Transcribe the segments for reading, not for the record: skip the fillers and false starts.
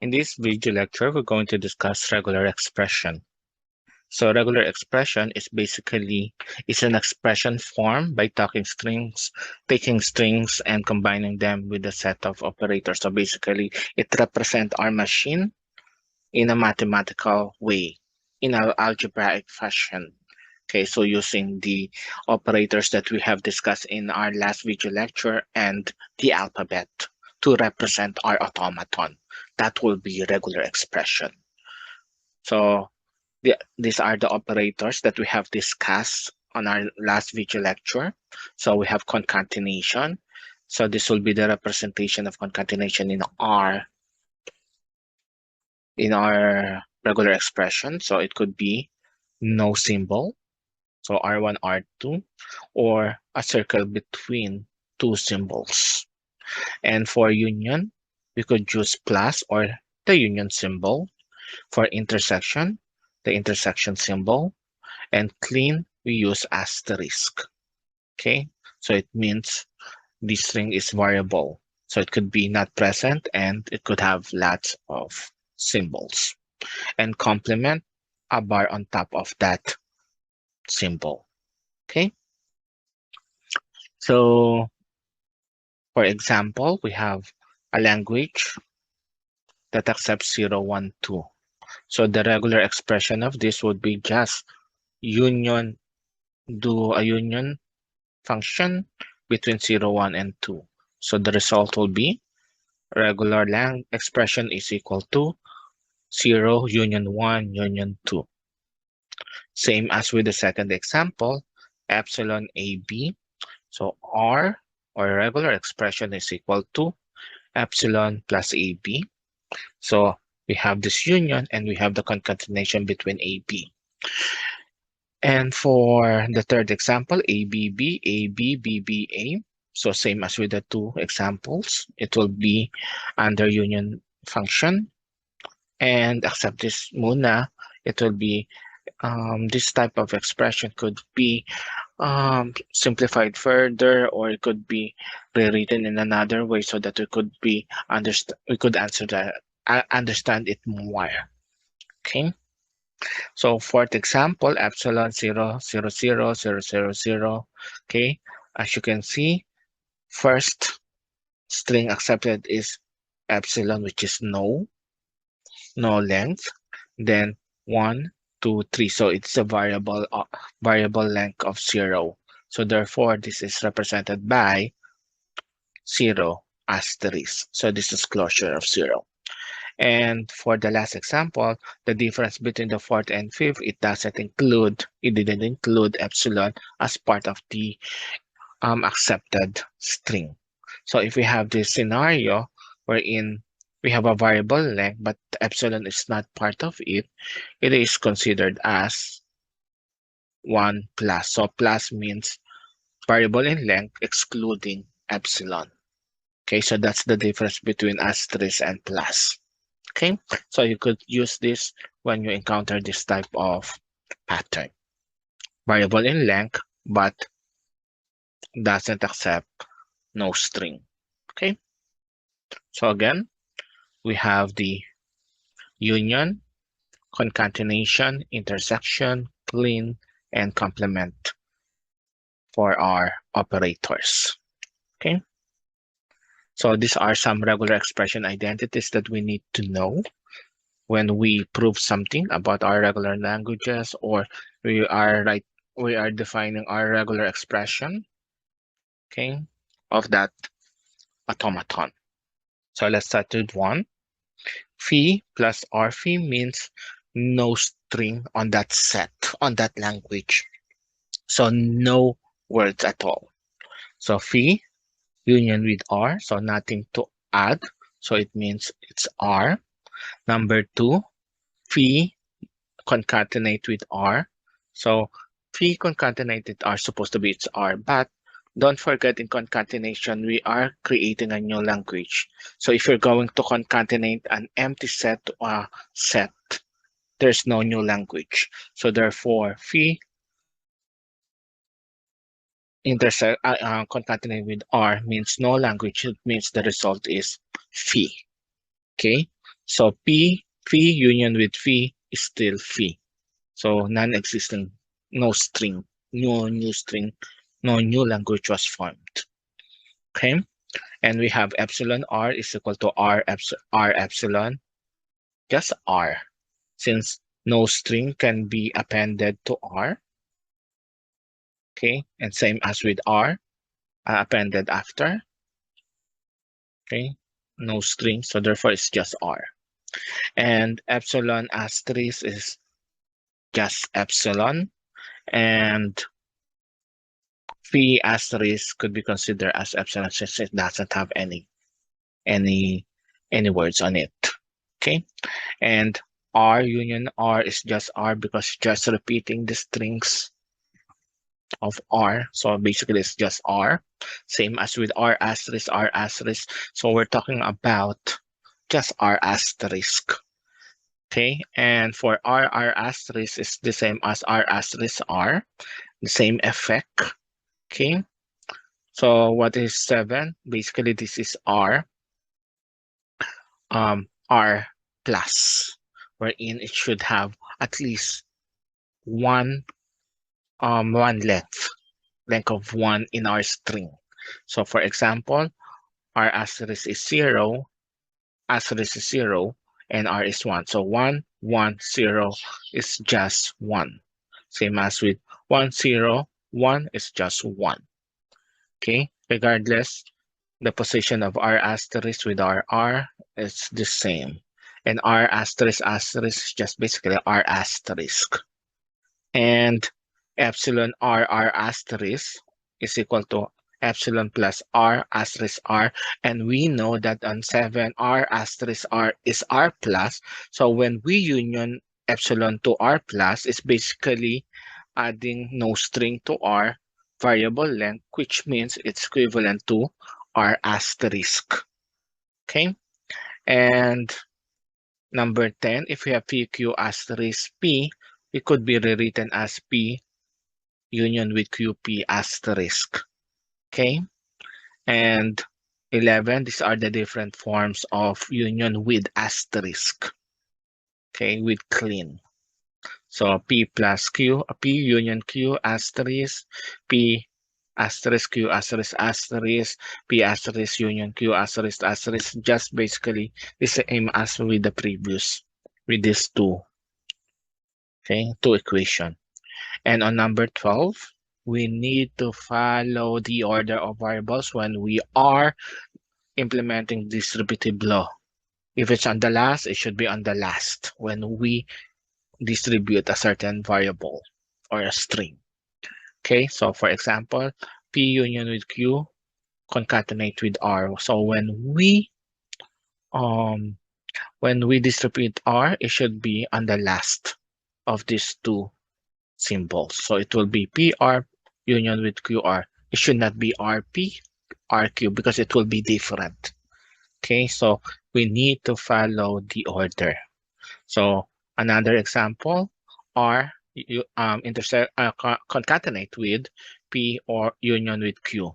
In this video lecture, we're going to discuss regular expression. So regular expression is basically an expression formed by taking strings and combining them with a set of operators. So basically, it represents our machine in a mathematical way, in an algebraic fashion. Okay, so using the operators that we have discussed in our last video lecture and the alphabet to represent our automaton. That will be regular expression. So these are the operators that we have discussed on our last video lecture. So we have concatenation. So this will be the representation of concatenation in our regular expression. So it could be no symbol, so R1, R2, or a circle between two symbols. And for union, we could use plus or the union symbol. For intersection, the intersection symbol. And clean, we use asterisk. Okay, so it means the string is variable. So it could be not present and it could have lots of symbols. And complement, a bar on top of that symbol. Okay, so for example, we have a language that accepts 0, 1, 2. So the regular expression of this would be just do a union function between 0, 1, and 2. So the result will be regular expression is equal to 0 union 1 union 2. Same as with the second example, epsilon AB. So R, or regular expression, is equal to epsilon plus AB. So we have this union and we have the concatenation between AB. And for the third example, ABB, AB, BBA. So same as with the two examples, it will be under union function. And except this muna, it will be this type of expression could be simplified further, or it could be rewritten in another way so that we could understand it more. Okay. So fourth example, epsilon 0, 0, 0, 0, 0, 0. Okay. As you can see, first string accepted is epsilon, which is no length. Then 1, 2, 3. So it's a variable length of 0. So therefore, this is represented by 0 asterisk. So this is closure of 0. And for the last example, the difference between the fourth and fifth, it didn't include epsilon as part of the accepted string. So if we have this scenario wherein we have a variable length, but epsilon is not part of it, it is considered as 1 plus. So plus means variable in length excluding epsilon. Okay, so that's the difference between asterisk and plus. Okay, so you could use this when you encounter this type of pattern. Variable in length, but doesn't accept no string. Okay, so again, we have the union, concatenation, intersection, clean, and complement for our operators. Okay, so these are some regular expression identities that we need to know when we prove something about our regular languages, or we are defining our regular expression, okay, of that automaton. So let's start with one. Phi plus R phi means no string on that set, on that language. So no words at all. So phi union with R, so nothing to add. So it means it's R. Number two, phi concatenate with R. So phi concatenated are supposed to be it's R, but don't forget in concatenation, we are creating a new language. So if you're going to concatenate an empty set to a set, there's no new language. So therefore, phi concatenate with R means no language. It means the result is phi. Okay. So P, phi union with phi is still phi. So non-existent, no string, no new string, no new language was formed. Okay, and we have epsilon r is equal to r epsilon, just r, since no string can be appended to r. Okay, and same as with r, appended after. Okay, no string, so therefore it's just r. And epsilon asterisk is just epsilon, and phi asterisk could be considered as epsilon since it doesn't have any any words on it. Okay, and r union r is just r because just repeating the strings of r, so basically it's just r, same as with r asterisk, so we're talking about just r asterisk. Okay, and for r asterisk is the same as r asterisk r, the same effect. Okay, so what is 7? Basically this is r r plus, wherein it should have at least one one length of 1 in our string. So for example, r asterisk is 0, asterisk is 0, and r is 1. So 1, 1, 0 is just 1. Same as with 1, 0, 1 is just 1. Okay, regardless, the position of r asterisk with r is the same. And r asterisk is just basically r asterisk. And epsilon r asterisk is equal to epsilon plus r asterisk r. And we know that on 7, r asterisk r is r plus. So when we union epsilon to r plus, it's basically adding no string to r variable length, which means it's equivalent to r asterisk. Okay, and number 10, if we have pq asterisk p, it could be rewritten as p union with qp asterisk. Okay, and 11, these are the different forms of union with asterisk. Okay, with clean. So p plus q, p union q asterisk, p asterisk q asterisk asterisk, p asterisk union q asterisk asterisk, just basically the same as with the previous, with these two. Okay, two equation. And on number 12, we need to follow the order of variables when we are implementing distributive law. If it's on the last, it should be on the last when we distribute a certain variable or a string. Okay, so for example, P union with Q concatenate with R. So when we distribute R, it should be on the last of these two symbols. So it will be PR union with QR. It should not be RP, RQ because it will be different. Okay, so we need to follow the order. So another example, R concatenate with P or union with Q.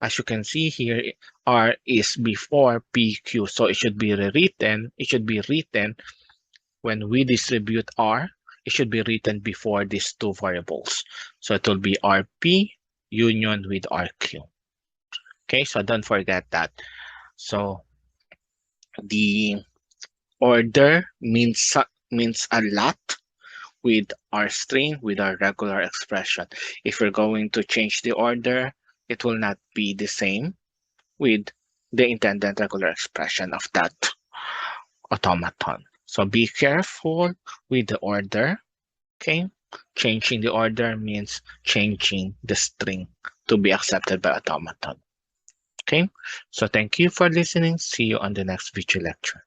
As you can see here, R is before PQ, so it should be rewritten. It should be written when we distribute R. It should be written before these two variables. So it will be RP union with RQ. Okay, so don't forget that. So the order means a lot with our string, with our regular expression. If we're going to change the order, it will not be the same with the intended regular expression of that automaton. So be careful with the order. Okay, changing the order means changing the string to be accepted by automaton. Okay, so thank you for listening. See you on the next video lecture.